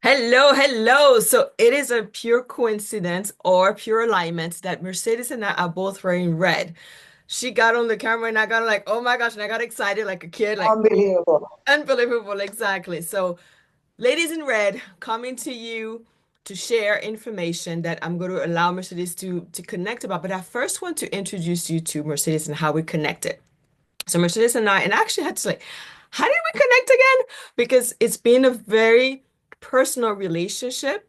Hello, hello. So it is a pure coincidence or pure alignment that Mercedes and I are both wearing red. She got on the camera and I got like, oh my gosh, and I got excited like a kid, like Unbelievable. unbelievable, exactly. So, ladies in red, coming to you to share information that I'm going to allow Mercedes to connect about. But I first want to introduce you to Mercedes and how we connected. So Mercedes and I actually had to say, how did we connect again? Because it's been a very personal relationship,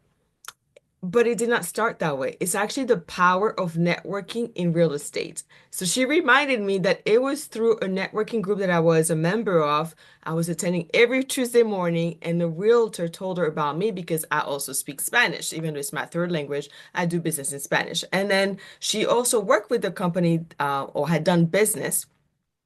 but it did not start that way. It's actually the power of networking in real estate. So she reminded me that it was through a networking group that I was a member of. I was attending every Tuesday morning, and the realtor told her about me because I also speak Spanish, even though it's my third language. I do business in Spanish. And then she also worked with the company or had done business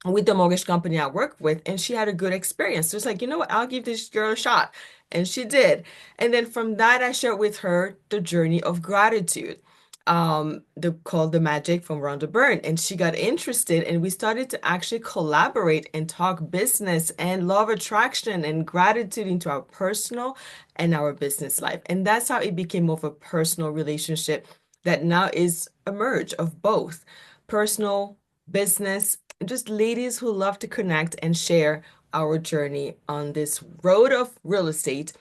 with the mortgage company I worked with, and she had a good experience. So it's like, you know what, I'll give this girl a shot. And she did. And then from that, I shared with her the journey of gratitude, called The Magic from Rhonda Byrne. And she got interested, and we started to actually collaborate and talk business and law of attraction and gratitude into our personal and our business life. And that's how it became more of a personal relationship that now is a merge of both personal, business, just ladies who love to connect and share our journey on this road of real estate.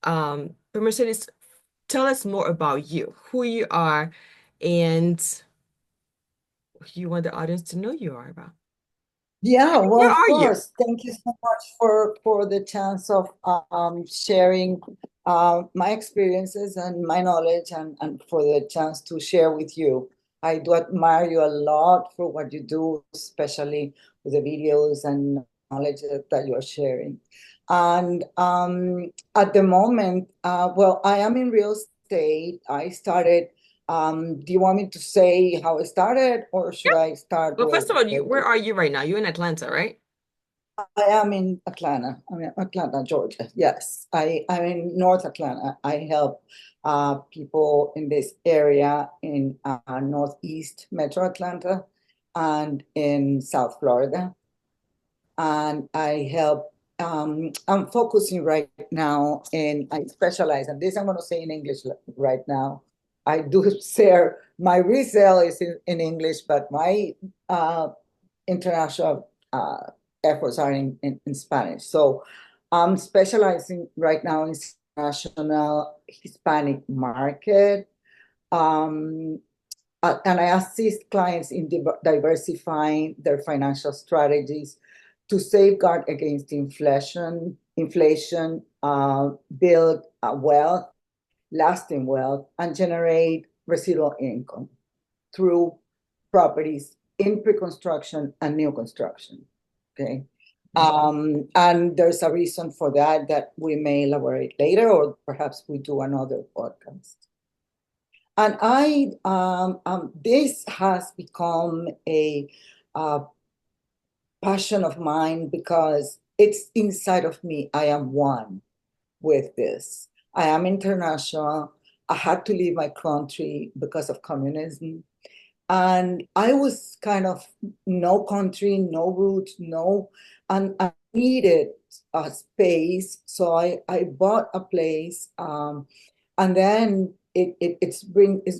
But Mercedes, tell us more about you, who you are, and who you want the audience to know you are about. Yeah, well, Where of are you? course. Thank you so much for the chance of sharing my experiences and my knowledge and for the chance to share with you. I do admire you a lot for what you do, especially with the videos and knowledge that you're sharing. And at the moment, well, I am in real estate. I started, do you want me to say how I started, or should I start Well, with first of all, where are you right now? You're in Atlanta, right? I am in Atlanta. I'm in Atlanta, Georgia. Yes, I'm in North Atlanta. I help people in this area in Northeast Metro Atlanta and in South Florida. And I help, I'm focusing right now, and I specialize, and this I'm going to say in English right now. I do share, my resale is in English, but my international efforts are in Spanish. So I'm specializing right now in international Hispanic market. Um, and I assist clients in diversifying their financial strategies to safeguard against inflation, build wealth, lasting wealth, and generate residual income through properties in pre-construction and new construction. Okay. And there's a reason for that we may elaborate later, or perhaps we do another podcast. And this has become a uh, passion of mine because it's inside of me. I am one with this. I am international. I had to leave my country because of communism. And I was kind of no country, no roots, no, and I needed a space. So I bought a place, and then it's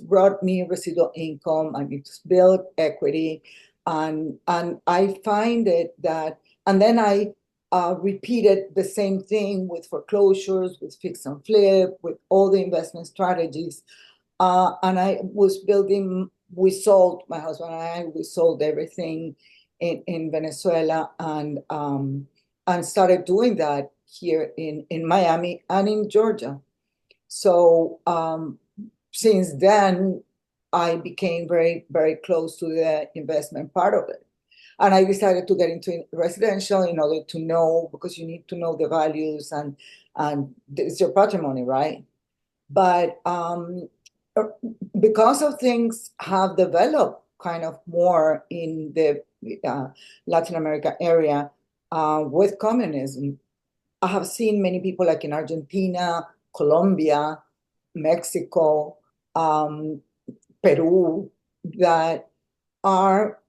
brought me residual income, and it's built equity, and I find it that, and then I repeated the same thing with foreclosures, with fix and flip, with all the investment strategies. And I was building, we sold, my husband and I, we sold everything in Venezuela, and started doing that here in Miami and in Georgia. So since then, I became very, very close to the investment part of it. And I decided to get into residential in order to know, because you need to know the values, and it's your patrimony, right? But because of things have developed kind of more in the uh, Latin America area with communism, I have seen many people like in Argentina, Colombia, Mexico, um, Peru, that are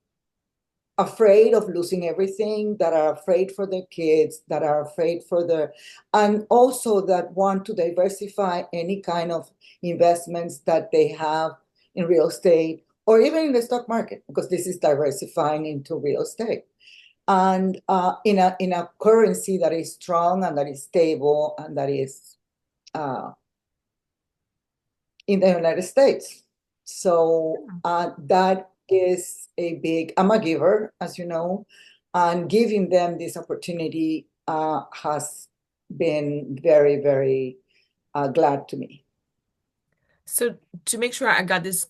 afraid of losing everything, that are afraid for their kids, that are afraid for their, and also that want to diversify any kind of investments that they have in real estate or even in the stock market, because this is diversifying into real estate. And in a currency that is strong and that is stable and that is uh, in the United States. So that is a big, I'm a giver, as you know, and giving them this opportunity has been very, very glad to me. So to make sure I got this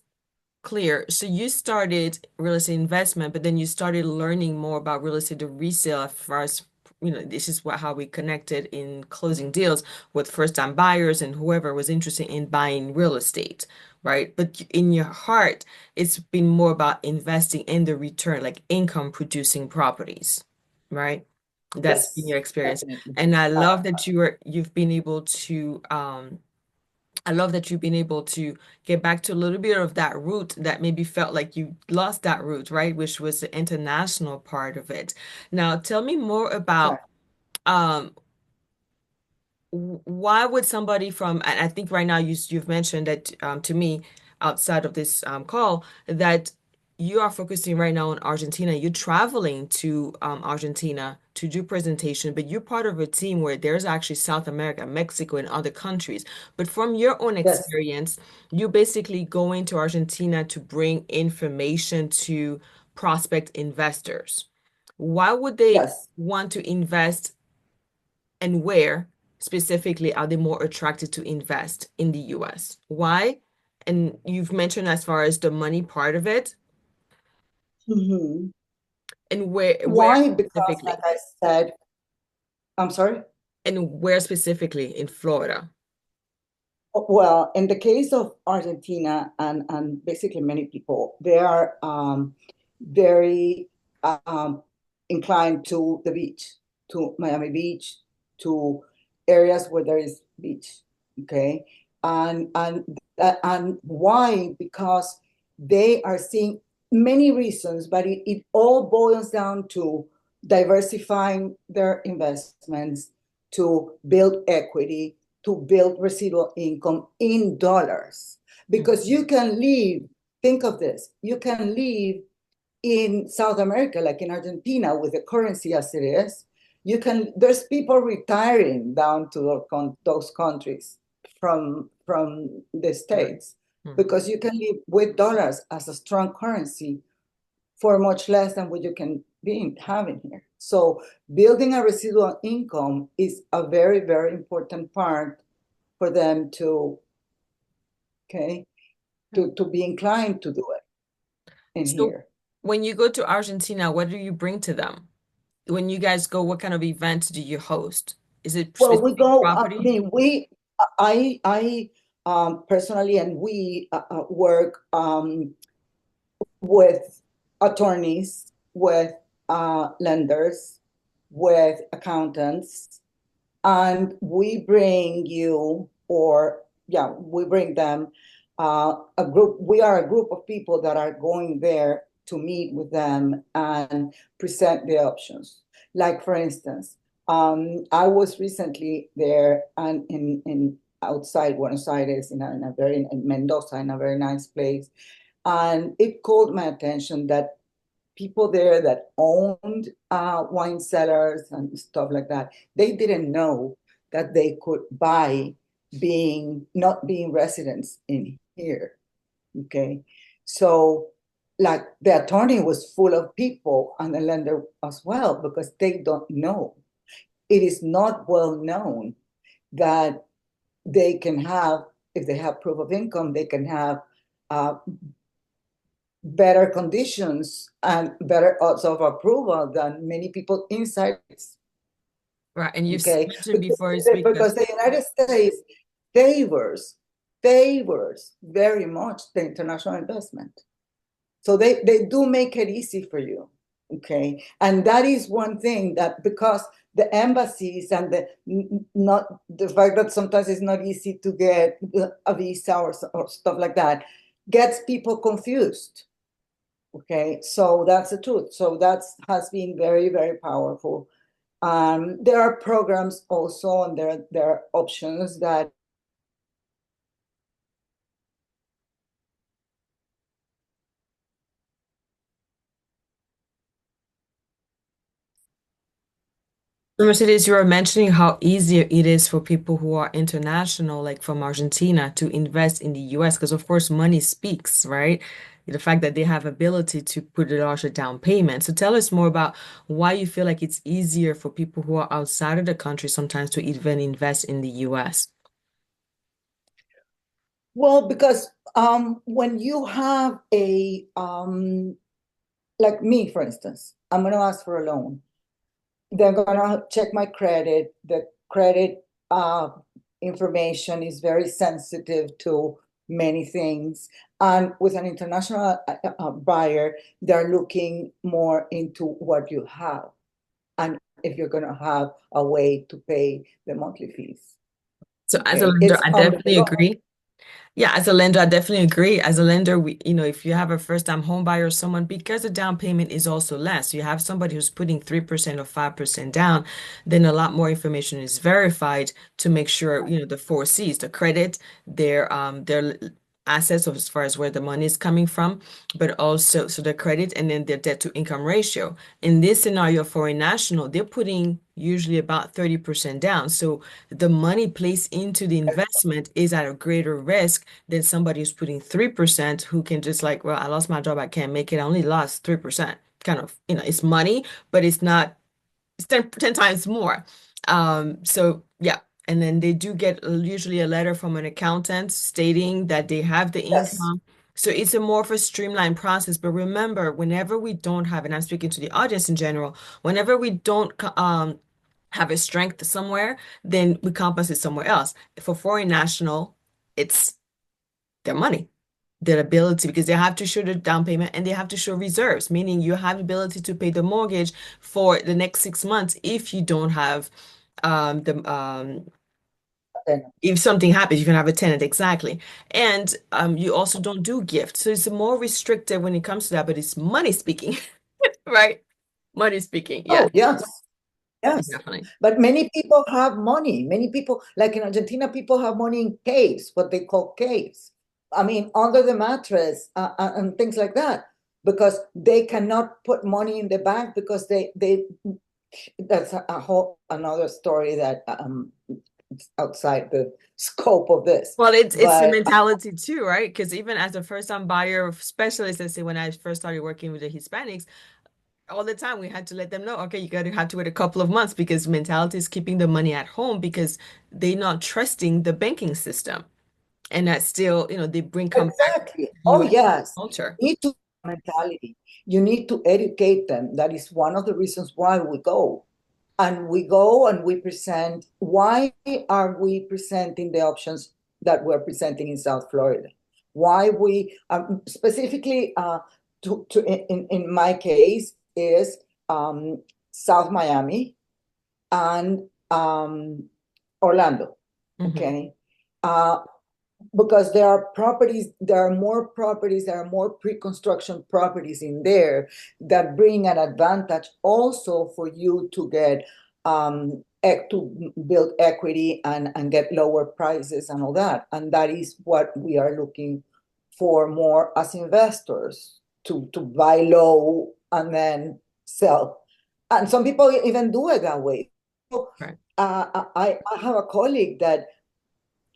clear, so you started real estate investment, but then you started learning more about real estate to resale as far as, this is how we connected in closing deals with first-time buyers and whoever was interested in buying real estate, right? But in your heart, it's been more about investing in the return, like income producing properties, right? That's been Yes, your experience. definitely. And I Uh, love that you've been able to I love that you've been able to get back to a little bit of that root that maybe felt like you lost that root, right? Which was the international part of it. Now, tell me more about exactly. um, why would somebody from, and I think right now you've mentioned that to me outside of this call that you are focusing right now on Argentina. You're traveling to Argentina to do presentation, but you're part of a team where there's actually South America, Mexico, and other countries. But from your own Yes, experience, you basically going to Argentina to bring information to prospect investors. Why would they yes. want to invest and where specifically are they more attracted to invest in the US? Why? And you've mentioned as far as the money part of it, Mhm. and where Why? Because, like specifically? I said, I'm sorry. And where specifically in Florida? Well, in the case of Argentina and basically many people, they are very inclined to the beach, to Miami Beach, to areas where there is beach. Okay, and why? Because they are seeing many reasons, but it all boils down to diversifying their investments to build equity, to build residual income in dollars. Because Mhm. you can live, think of this, you can live in South America, like in Argentina, with the currency as it is. You can, there's people retiring down to those countries from the Right. States Mhm. because you can live with dollars as a strong currency for much less than what you can be having here. So building a residual income is a very, very important part for them to, okay, to be inclined to do it in So here. when you go to Argentina, what do you bring to them? When you guys go, what kind of events do you host? Is it Well, we specific go, I property? mean, I personally, and we work with attorneys, with lenders, with accountants, and we bring you, or yeah, we bring them a group. We are a group of people that are going there to meet with them and present the options. Like for instance, I was recently there and in outside Buenos Aires in a very in Mendoza in a very nice place, and it called my attention that people there that owned wine cellars and stuff like that, they didn't know that they could buy being not being residents in here. Okay. So like the attorney was full of people and the lender as well because they don't know. It is not well known that they can have, if they have proof of income, they can have uh, better conditions and better odds of approval than many people inside. Right. And you've Okay, mentioned before you speak that. because the United States favors very much the international investment. So they do make it easy for you. Okay, and that is one thing that because the embassies and the not the fact that sometimes it's not easy to get a visa or stuff like that gets people confused. Okay, so that's the truth. So that's has been very, very powerful. There are programs also, and there are options that So, Mercedes, you were mentioning how easy it is for people who are international, like from Argentina, to invest in the US, because of course money speaks, right? The fact that they have ability to put a larger down payment. So tell us more about why you feel like it's easier for people who are outside of the country sometimes to even invest in the US. well, because when you have a like me, for instance, I'm going to ask for a loan. They're going to check my credit. The credit information is very sensitive to many things. And with an international buyer, they're looking more into what you have and if you're going to have a way to pay the monthly fees. So as a Okay, lender, it's I under the definitely law. agree. Yeah, as a lender, I definitely agree. As a lender, if you have a first-time home buyer or someone, because the down payment is also less, you have somebody who's putting 3% or 5% down, then a lot more information is verified to make sure, the four C's, the credit, their assets as far as where the money is coming from, but also so the credit and then their debt to income ratio. In this scenario, foreign national, they're putting usually about 30% down. So the money placed into the investment is at a greater risk than somebody who's putting 3% who can just like, well, I lost my job, I can't make it, I only lost 3%. Kind of, it's money, but it's not, it's 10 times more. So yeah. And then they do get usually a letter from an accountant stating that they have the Yes, income. So it's a more of a streamlined process. But remember, whenever we don't have, and I'm speaking to the audience in general, whenever we don't have a strength somewhere, then we compensate somewhere else. For foreign national, it's their money, their ability, because they have to show the down payment and they have to show reserves, meaning you have the ability to pay the mortgage for the next 6 months if you don't have the then if something happens, you can have a tenant, exactly. And you also don't do gifts. So it's more restrictive when it comes to that, but it's money speaking, right? Money speaking, yes, oh yes. Yes, definitely. but many people have money. Many people, like in Argentina, people have money in caves, what they call caves. I mean, under the mattress and things like that, because they cannot put money in the bank because they that's a whole another story that outside the scope of this. Well, it's the But mentality too, right? Because even as a first-time buyer specialist, let's say when I first started working with the Hispanics, all the time we had to let them know, okay, you gotta have to wait a couple of months because mentality is keeping the money at home because they're not trusting the banking system. And that still, they come back exactly. to Oh, US yes. culture. You need to mentality. You need to educate them. That is one of the reasons why we go. And we go and we present. Why are we presenting the options that we're presenting in South Florida? Why we specifically in my case is South Miami and Orlando. Hmm. Okay. Uh, because there are properties, there are more pre-construction properties in there that bring an advantage also for you to get to build equity and get lower prices and all that. And that is what we are looking for more as investors to buy low and then sell. And some people even do it that way. So, Right. I have a colleague that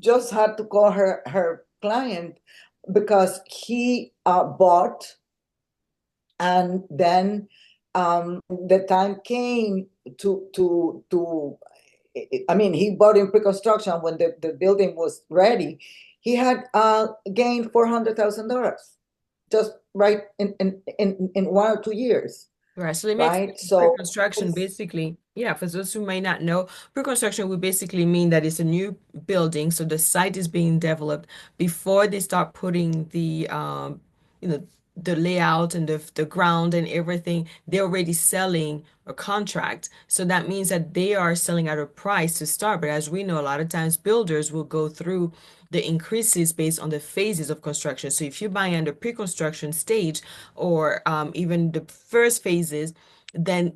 just had to call her client because he bought and then the time came to I mean he bought in pre-construction when the building was ready. He had gained $400,000 just right in 1 or 2 years, Right. So let me explain right? So pre-construction it's basically. Yeah, for those who may not know, pre-construction would basically mean that it's a new building. So the site is being developed before they start putting the the layout and the ground and everything, they're already selling a contract. So that means that they are selling at a price to start. But as we know, a lot of times builders will go through the increases based on the phases of construction. So if you're buying at the pre-construction stage or even the first phases, then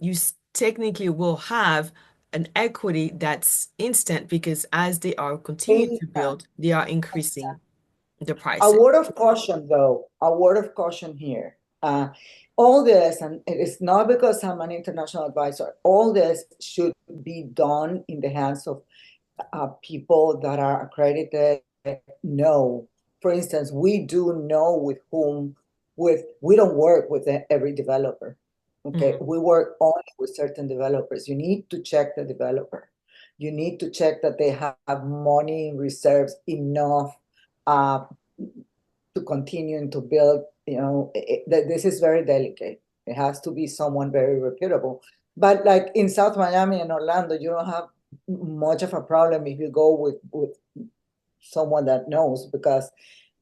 technically will have an equity that's instant because as they are continuing to Instant. build, they are increasing the A prices. word of caution, though, a word of caution here. All this, and it is not because I'm an international advisor, all this should be done in the hands of people that are accredited. No, for instance, we do know with whom, we don't work with every developer. Okay, Mhm. we work only with certain developers. You need to check the developer. You need to check that they have money in reserves enough uh, to continue and to build. This is very delicate. It has to be someone very reputable. But like in South Miami and Orlando, you don't have much of a problem if you go with someone that knows because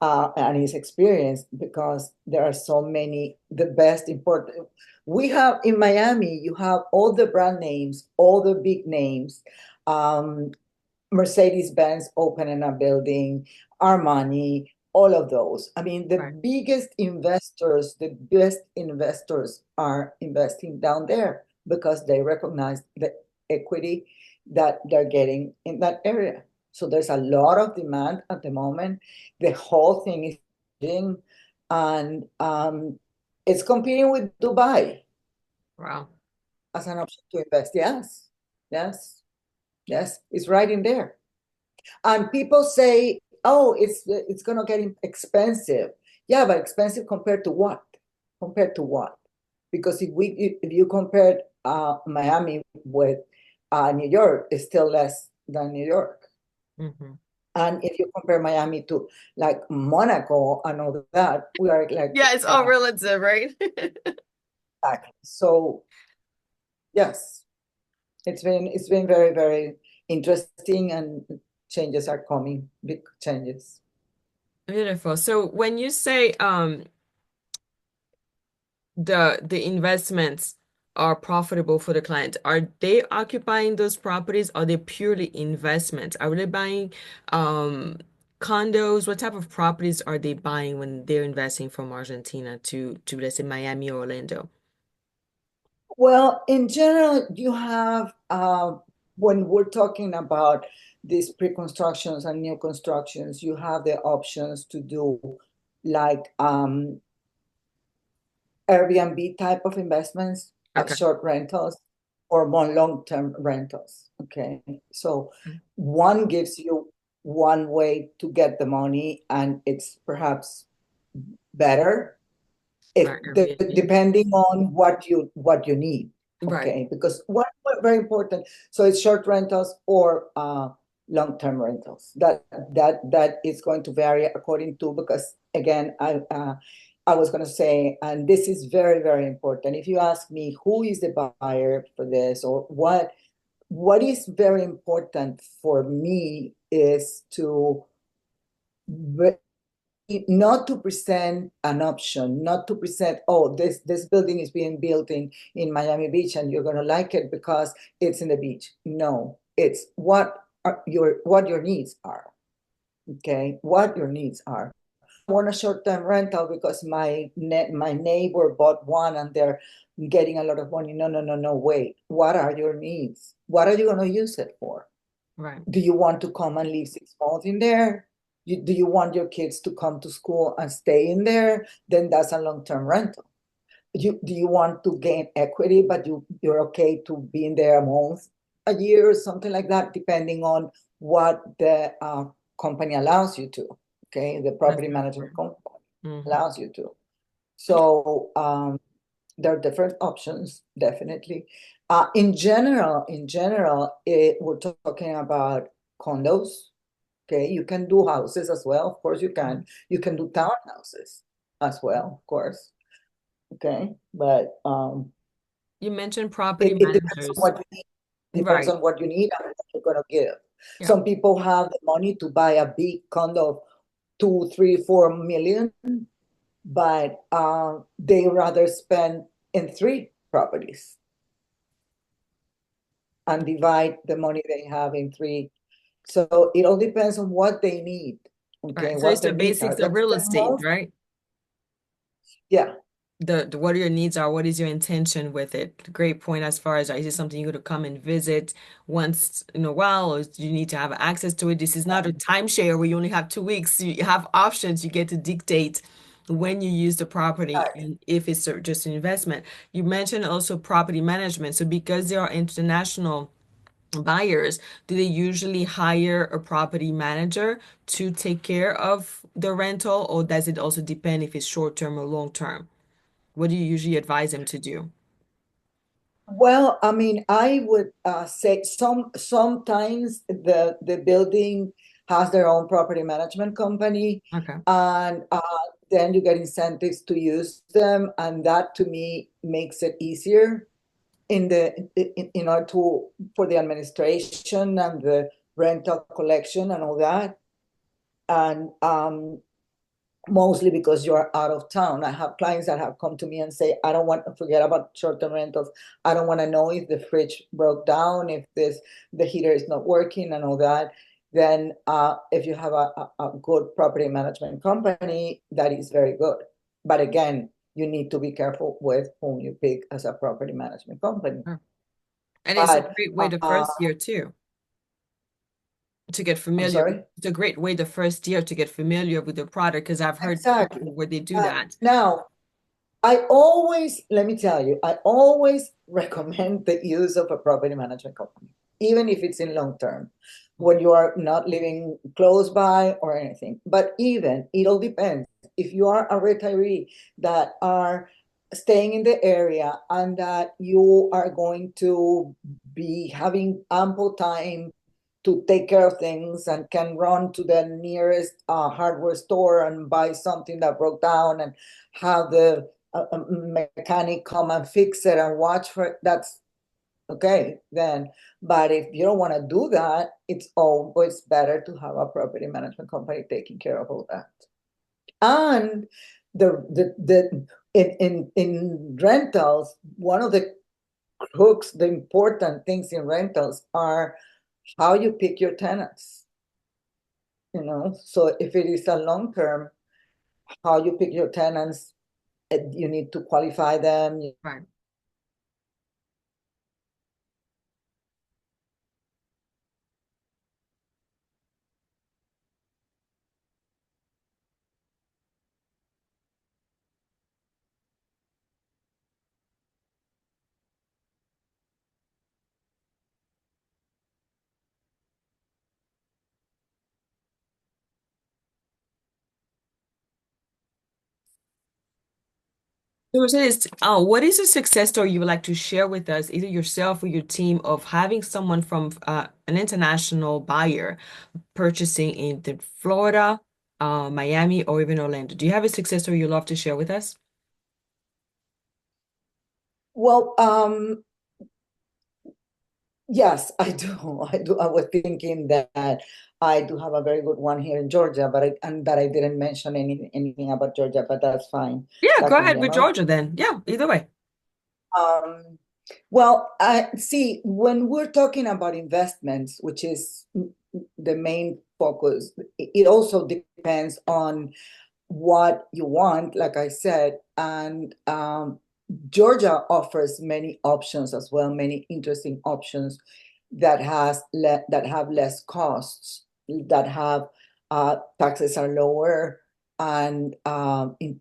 and is experienced, because there are so many the best important. We have in Miami, you have all the brand names, all the big names. um, Mercedes-Benz opening a building, Armani, all of those. I mean, the Right. biggest investors, the best investors are investing down there because they recognize the equity that they're getting in that area. So there's a lot of demand at the moment. The whole thing is changing, and it's competing with Dubai Wow. as an option to invest. Yes, yes, yes, it's right in there. And people say, "Oh, it's gonna get expensive." Yeah, but expensive compared to what? Compared to what? Because if you compare Miami with New York, it's still less than New York. Hmm. And if you compare Miami to like Monaco and all that, we are like Yeah, it's all relative, right? exactly. So yes, it's been very, very interesting, and changes are coming, big changes. Beautiful. So when you say the investments are profitable for the client, are they occupying those properties? Are they purely investments? Are they buying um condos? What type of properties are they buying when they're investing from Argentina to let's say Miami or Orlando? Well, in general, you have, when we're talking about these pre-constructions and new constructions, you have the options to do like Airbnb type of investments, Okay. short rentals, or more long-term rentals. Okay. So one gives you one way to get the money, and it's perhaps better if Right, Airbnb. depending on what you need. Right, Okay, because one very important, so it's short rentals or long-term rentals. That is going to vary according to, because again, I was going to say, and this is very, very important. If you ask me who is the buyer for this, or what is very important for me is to not to present an option, not to present, oh, this building is being built in Miami Beach and you're going to like it because it's in the beach. No, it's what your needs are. Okay, what your needs are. I want a short-term rental because my neighbor bought one and they're getting a lot of money. No, no, no, no. Wait. What are your needs? What are you going to use it for? right. Do you want to come and live 6 months in there? Do you want your kids to come to school and stay in there? Then that's a long-term rental. Do you want to gain equity, but you're okay to be in there a month, a year, or something like that, depending on what the company allows you to. Okay, the That's property very management important. company Hmm. allows you to. Okay. So there are different options, definitely. In general, we're talking about condos. Okay, you can do houses as well. Of course, you can. Mhm. You can do townhouses as well, of course. Okay, but You mentioned property it depends on managers. what you need. Depends Right. on what you need and what you're gonna give. Yeah. Some people have the money to buy a big condo of 2, 3, 4 million. but they rather spend in three properties and divide the money they have in three. So it all depends on what they need, okay, Right. So it's what the their needs are. basics of real estate, right? Yeah. The what your needs are, what is your intention with it? Great point as far as is it something you're going to come and visit once in a while, or do you need to have access to it? This is not a timeshare where you only have 2 weeks. You have options. You get to dictate when you use the property Right. and if it's just an investment. You mentioned also property management. So because there are international buyers, do they usually hire a property manager to take care of the rental, or does it also depend if it's short term or long term? What do you usually advise them to do? Well, I mean, I would say sometimes the building has their own property management company, Okay. and then you get incentives to use them, and that to me makes it easier in order to for the administration and the rental collection and all that. And mostly because you're out of town. I have clients that have come to me and say, I don't want to forget about short-term rentals. I don't want to know if the fridge broke down, if the heater is not working and all that. Then if you have a good property management company, that is very good. But again, you need to be careful with whom you pick as a property management company. Sure. And it's a But great way the first year too to get I'm familiar with. sorry. It's a great way the first year to get familiar with the product because I've heard Exactly. people where they do that. Now, I always, let me tell you, I always recommend the use of a property management company, even if it's in long term, when you are not living close by or anything. But even, it all depends. If you are a retiree that are staying in the area and that you are going to be having ample time to take care of things and can run to the nearest hardware store and buy something that broke down and have the mechanic come and fix it and watch for it, that's okay then. But if you don't want to do that, it's always better to have a property management company taking care of all that. And the in rentals, one of the hooks, the important things in rentals are how you pick your tenants. So if it is a long term, how you pick your tenants, you need to qualify them. Right. So Mercedes, what is a success story you would like to share with us, either yourself or your team, of having someone from an international buyer purchasing in the Florida, Miami, or even Orlando? Do you have a success story you'd love to share with us? Well, yes, I do. I do. I was thinking that I do have a very good one here in Georgia, and that I didn't mention anything about Georgia, but that's fine. Yeah, That go can be ahead with another. Georgia then. Yeah, either way. Um, well, I see when we're talking about investments, which is the main focus, it also depends on what you want, like I said, and Georgia offers many options as well, many interesting options that have less costs, that have taxes are lower, and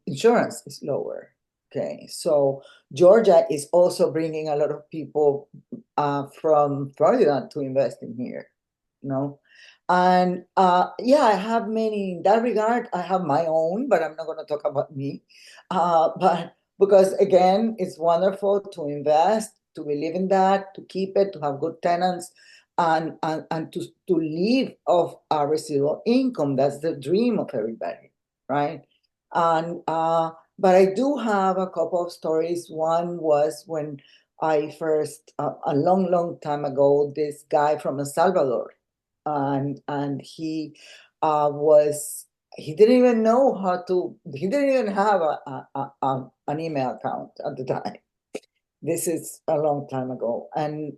insurance is lower. Okay, so Georgia is also bringing a lot of people from Florida to invest in here. You know, and yeah, I have many in that regard. I have my own, but I'm not going to talk about me. But because again, it's wonderful to invest, to believe in that, to keep it, to have good tenants, and to live off a residual income. That's the dream of everybody, right? And but I do have a couple of stories. One was when I first, a long, long time ago, this guy from El Salvador, and he was he didn't even know how to, he didn't even have an email account at the time. This is a long time ago. And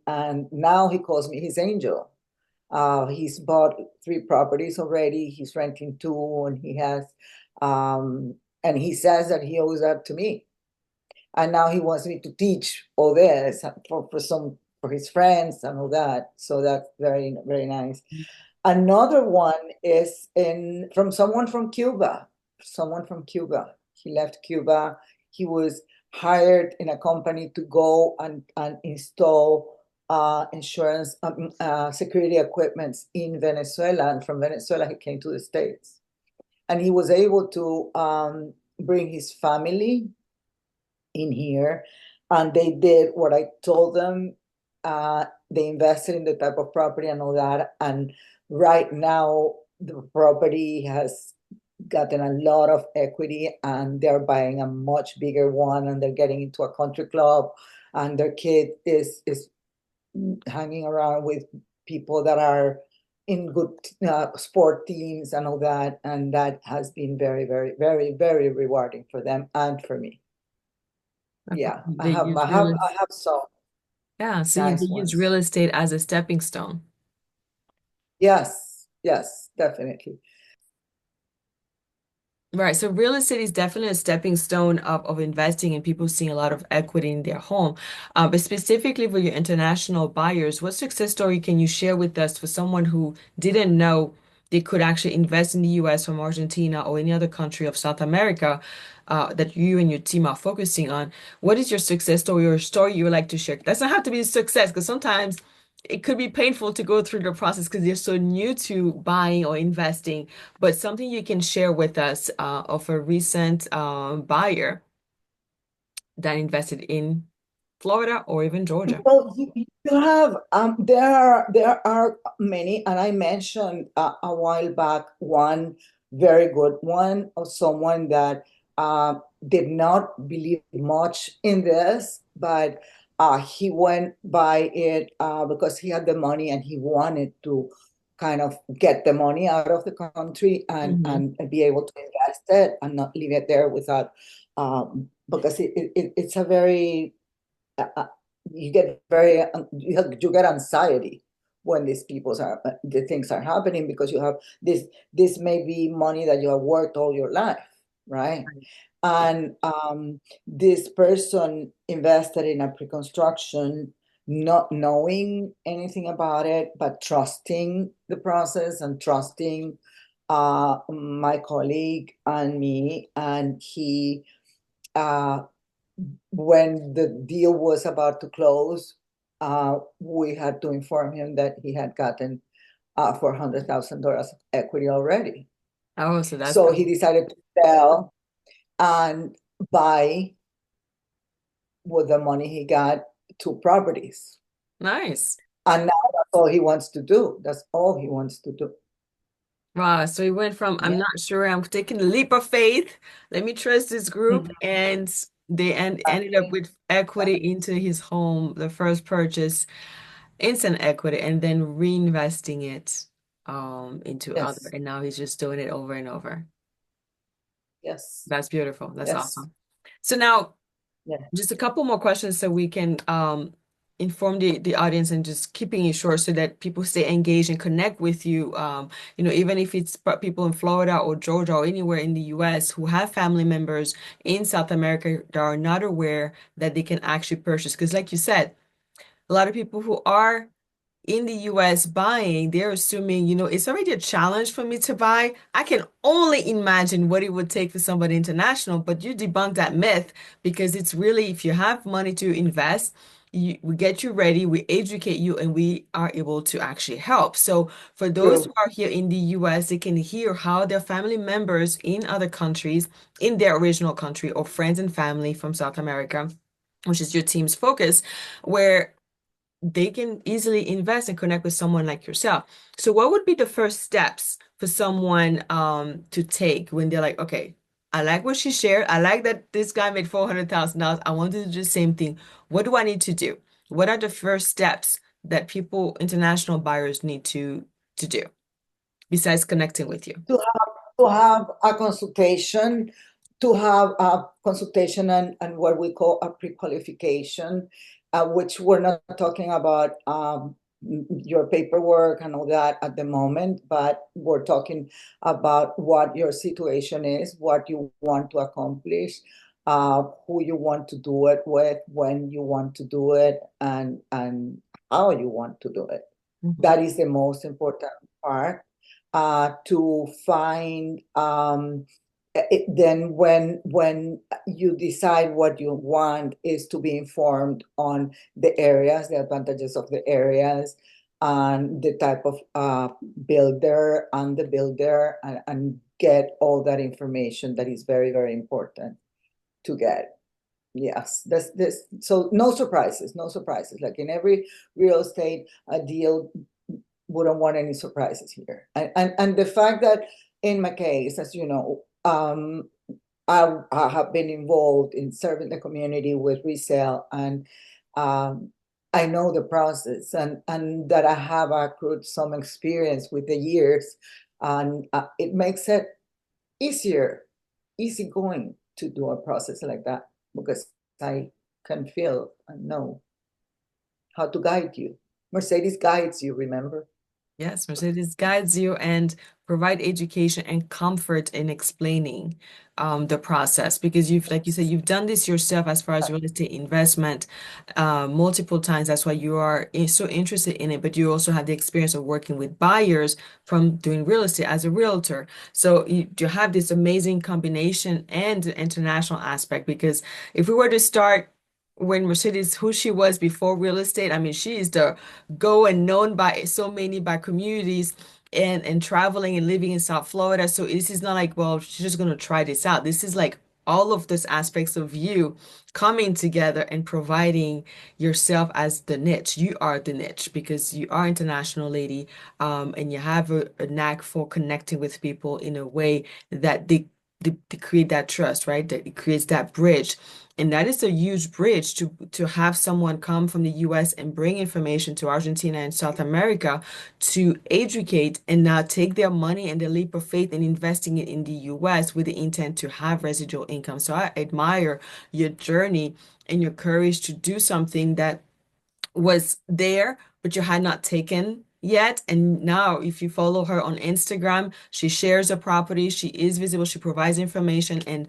now he calls me his angel. He's bought 3 properties already. He's renting 2, and he has, and he says that he owes that to me. And now he wants me to teach all this for his friends and all that. So that's very very nice. Another one is in from someone from Cuba. Someone from Cuba. He left Cuba. He was hired in a company to go and install insurance security equipments in Venezuela. And from Venezuela, he came to the States. And he was able to bring his family in here, and they did what I told them. They invested in the type of property and all that, and right now the property has gotten a lot of equity, and they're buying a much bigger one, and they're getting into a country club, and their kid is hanging around with people that are in good sport teams and all that, and that has been very very very very rewarding for them and for me. Yeah, They use I have some yeah, so they nice use ones. real estate as a stepping stone. Yes, yes, definitely. Right. So real estate is definitely a stepping stone of investing and people seeing a lot of equity in their home. But specifically for your international buyers, what success story can you share with us for someone who didn't know they could actually invest in the US from Argentina or any other country of South America that you and your team are focusing on? What is your success story or story you would like to share? It doesn't have to be a success because sometimes it could be painful to go through the process because you're so new to buying or investing, but something you can share with us of a recent buyer that invested in Florida or even Georgia. Well, you have there are many, and I mentioned a while back one very good one of someone that did not believe much in this, but he went by it because he had the money and he wanted to kind of get the money out of the country Hmm. and be able to invest it and not leave it there without because it's a very uh, you get very you get anxiety when these people's are the things are happening because you have this may be money that you have worked all your life, right? And this person invested in a pre-construction, not knowing anything about it but trusting the process and trusting my colleague and me, and he uh, when the deal was about to close, we had to inform him that he had gotten $400,000 of equity already. Oh, so that's So he good. decided to sell and buy with the money he got 2 properties. Nice. And now that's all he wants to do. That's all he wants to do. Wow. So he went from I'm Yeah. not sure, I'm taking a leap of faith. Let me trust this group. Mhm. And they ended up Exactly. with equity into his home, the first purchase, instant equity, and then reinvesting it into other. Yes. And now he's just doing it over and over. Yes. That's beautiful. That's Yes. awesome. So now Yeah. just a couple more questions so we can inform the audience and just keeping it short so that people stay engaged and connect with you. Even if it's people in Florida or Georgia or anywhere in the US who have family members in South America that are not aware that they can actually purchase. Because like you said, a lot of people who are in the US buying, they're assuming, it's already a challenge for me to buy. I can only imagine what it would take for somebody international, but you debunk that myth because it's really, if you have money to invest, we get you ready, we educate you, and we are able to actually help. So for those who True. are here in the US, they can hear how their family members in other countries, in their original country, or friends and family from South America, which is your team's focus, where they can easily invest and connect with someone like yourself. So what would be the first steps for someone to take when they're like, okay, I like what she shared. I like that this guy made $400,000. I want to do the same thing. What do I need to do? What are the first steps that people, international buyers need to do besides connecting with you? to have a consultation, and what we call a pre-qualification, which we're not talking about your paperwork and all that at the moment, but we're talking about what your situation is, what you want to accomplish, who you want to do it with, when you want to do it, and how you want to do it. Mhm. That is the most important part. To find then when you decide what you want is to be informed on the areas, the advantages of the areas, and the type of builder and the builder, and get all that information that is very, very important to get. Yes, this so no surprises, no surprises. Like in every real estate deal, we don't want any surprises here. And the fact that in my case, as you know, I have been involved in serving the community with resale, and um, I know the process, and that I have accrued some experience with the years, and it makes it easier, easy going to do a process like that because I can feel and know how to guide you. Mercedes guides you, remember? Yes, Mercedes guides you and provide education and comfort in explaining the process because you've, like you said, you've done this yourself as far as real estate investment multiple times. That's why you are so interested in it, but you also have the experience of working with buyers from doing real estate as a realtor. So you have this amazing combination and the international aspect because if we were to start when Mercedes, who she was before real estate, I mean, she is the go and known by so many by communities and traveling and living in South Florida. So this is not like, well, she's just gonna try this out. This is like all of those aspects of you coming together and providing yourself as the niche. You are the niche because you are international lady, and you have a knack for connecting with people in a way that they create that trust, right? That it creates that bridge. And that is a huge bridge to have someone come from the US and bring information to Argentina and South America to educate and now take their money and their leap of faith in investing it in the US with the intent to have residual income. So I admire your journey and your courage to do something that was there, but you had not taken yet. And now, if you follow her on Instagram, she shares a property, she is visible, she provides information, and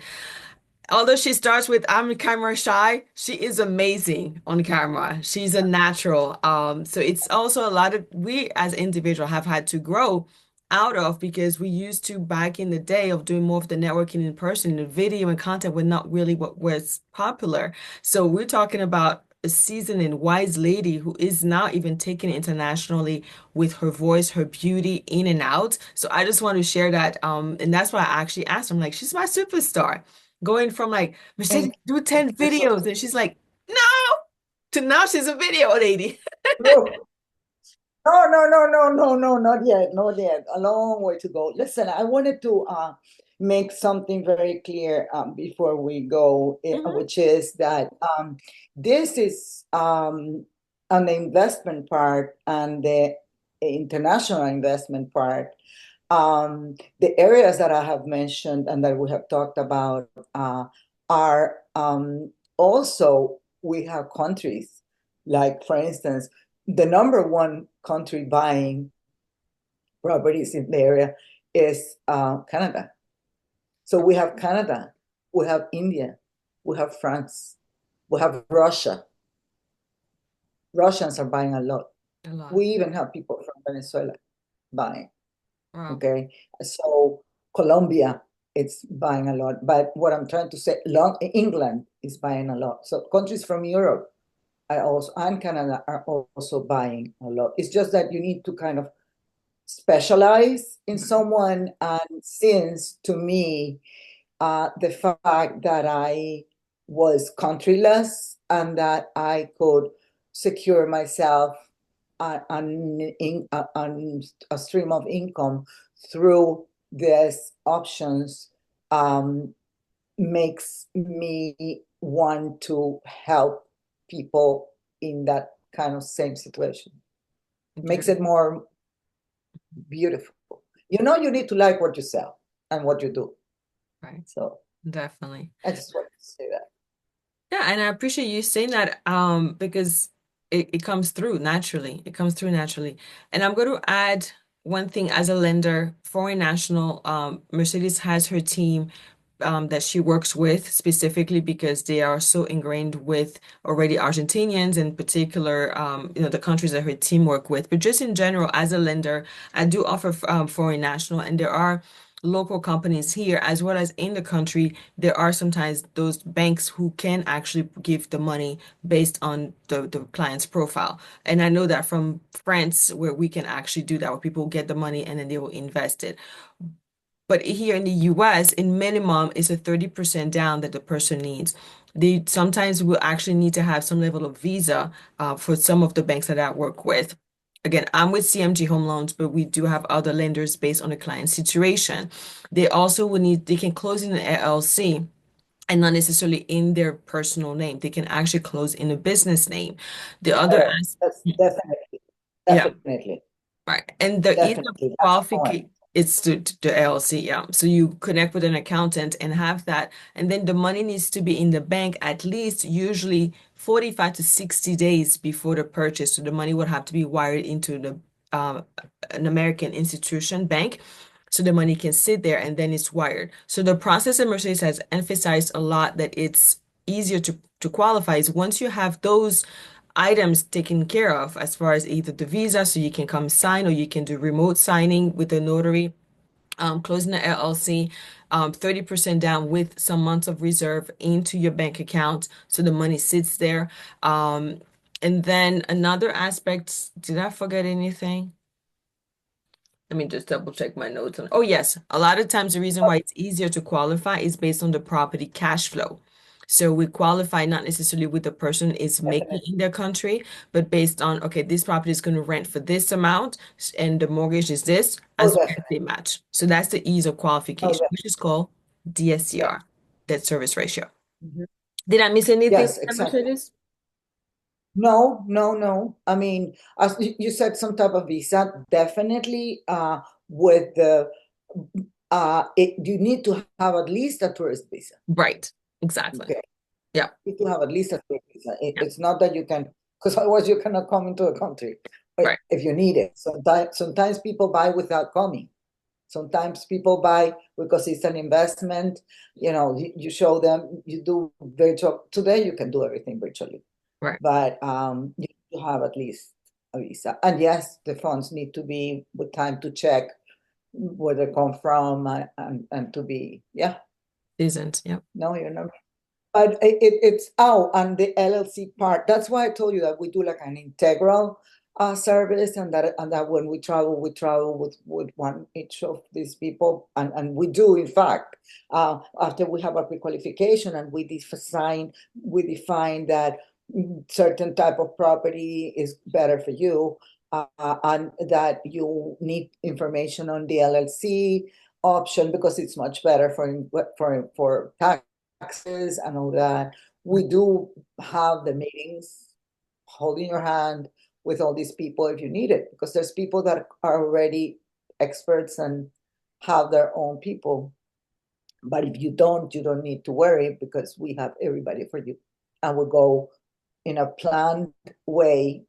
although she starts with I'm camera shy, she is amazing on camera. She's a natural. So it's also a lot of we as individuals have had to grow out of because we used to back in the day of doing more of the networking in person, the video and content were not really what was popular. So we're talking about a seasoned and wise lady who is now even taken internationally with her voice, her beauty in and out. So I just want to share that. And that's why I actually asked her, I'm like, she's my superstar going from like Mercedes Thank do 10 you so videos and she's like no to now she's a video lady. much. No, no, no, no, no, no, not yet, not yet. A long way to go. Listen, I wanted to make something very clear before we go, Hmm. which is that this is on the investment part and the international investment part. The areas that I have mentioned and that we have talked about are also, we have countries, like, for instance, the number one country buying properties in the area is Canada. So we have Canada, we have India, we have France, we have Russia. Russians are buying a lot. A lot. We even have people from Venezuela buying. Wow. Okay, so Colombia, it's buying a lot. But what I'm trying to say, England is buying a lot. So countries from Europe are also, and Canada are also buying a lot. It's just that you need to kind of specialize in someone. And since, to me, the fact that I was countryless and that I could secure myself on a stream of income through these options, um, makes me want to help people in that kind of same situation. Makes Okay. it more beautiful. You know, you need to like what you sell. and what you do. Right. So Definitely. I just wanted to say that. Yeah, and I appreciate you saying that because it comes through naturally. It comes through naturally. And I'm going to add one thing as a lender, foreign national, Mercedes has her team that she works with specifically because they are so ingrained with already Argentinians in particular, the countries that her team work with. But just in general, as a lender, I do offer foreign national, and there are local companies here as well as in the country. There are sometimes those banks who can actually give the money based on the client's profile. And I know that from France, where we can actually do that, where people get the money and then they will invest it. But here in the US, in minimum is a 30% down that the person needs. They sometimes will actually need to have some level of visa for some of the banks that I work with. Again, I'm with CMG Home Loans, but we do have other lenders based on the client's situation. They also will need, they can close in an LLC and not necessarily in their personal name. They can actually close in a business name. The other Better. as That's definitely, yeah. definitely, Right. And the ease of definitely. That's the point. qualification, it's to the LLC, yeah. So you connect with an accountant and have that. And then the money needs to be in the bank at least usually 45 to 60 days before the purchase. So the money would have to be wired into the an American institution bank. So the money can sit there and then it's wired. So the process that Mercedes has emphasized a lot that it's easier to qualify is once you have those items taken care of as far as either the visa, so you can come sign, or you can do remote signing with the notary, closing the LLC, 30% down with some months of reserve into your bank account. So the money sits there. And then another aspect, did I forget anything? Let me just double check my notes on. Oh, yes. A lot of times the reason why it's easier to qualify is based on the property cash flow. So we qualify not necessarily what the person is making Definitely. in their country, but based on, okay, this property is going to rent for this amount and the mortgage is this, Oh, as long as they definitely. match. So that's the ease of Oh, qualification, which is called yeah. DSCR, debt service ratio. Mhm. Did I miss anything, Yes, exactly. Mercedes? No, no, no. I mean, as you said, some type of visa, definitely with the you need to have at least a tourist visa. Right. Exactly. Okay. Yeah. You need to have at least a tourist visa. Yeah. It's not that you can, because otherwise you cannot come into a country Right. if you need it. Sometimes people buy without coming. Sometimes people buy because it's an investment. You show them, you do virtual. Today you can do everything virtually, Right. but you need to have at least a visa. And yes, the funds need to be with time to check where they come from and to be, yeah, Isn't. Yeah. no, you're not. But it's and the LLC part. That's why I told you that we do like an integral service, and that when we travel with one each of these people, and we do in fact after we have our pre-qualification and we define that certain type of property is better for you, and that you need information on the LLC option because it's much better for taxes and all that. We do have the meetings holding your hand with all these people if you need it, because there's people that are already experts and have their own people. But if you don't need to worry because we have everybody for you. And we go in a planned way.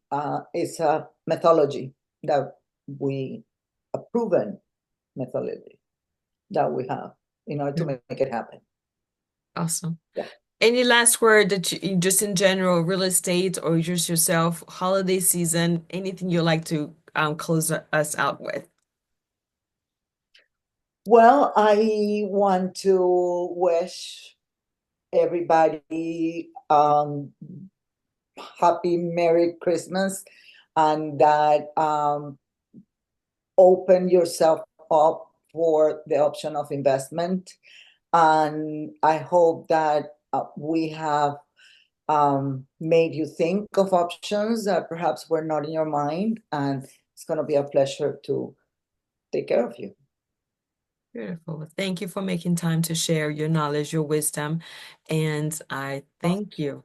It's a methodology that a proven methodology that we have in order to Yeah. make it happen. Awesome. Yeah. Any last word that just in general, real estate or just yourself, holiday season, anything you'd like to close us out with? Well, I want to wish everybody happy Merry Christmas, and that open yourself up for the option of investment. And I hope that we have made you think of options that perhaps were not in your mind. And it's going to be a pleasure to take care of you. Beautiful. Thank you for making time to share your knowledge, your wisdom, and I thank you.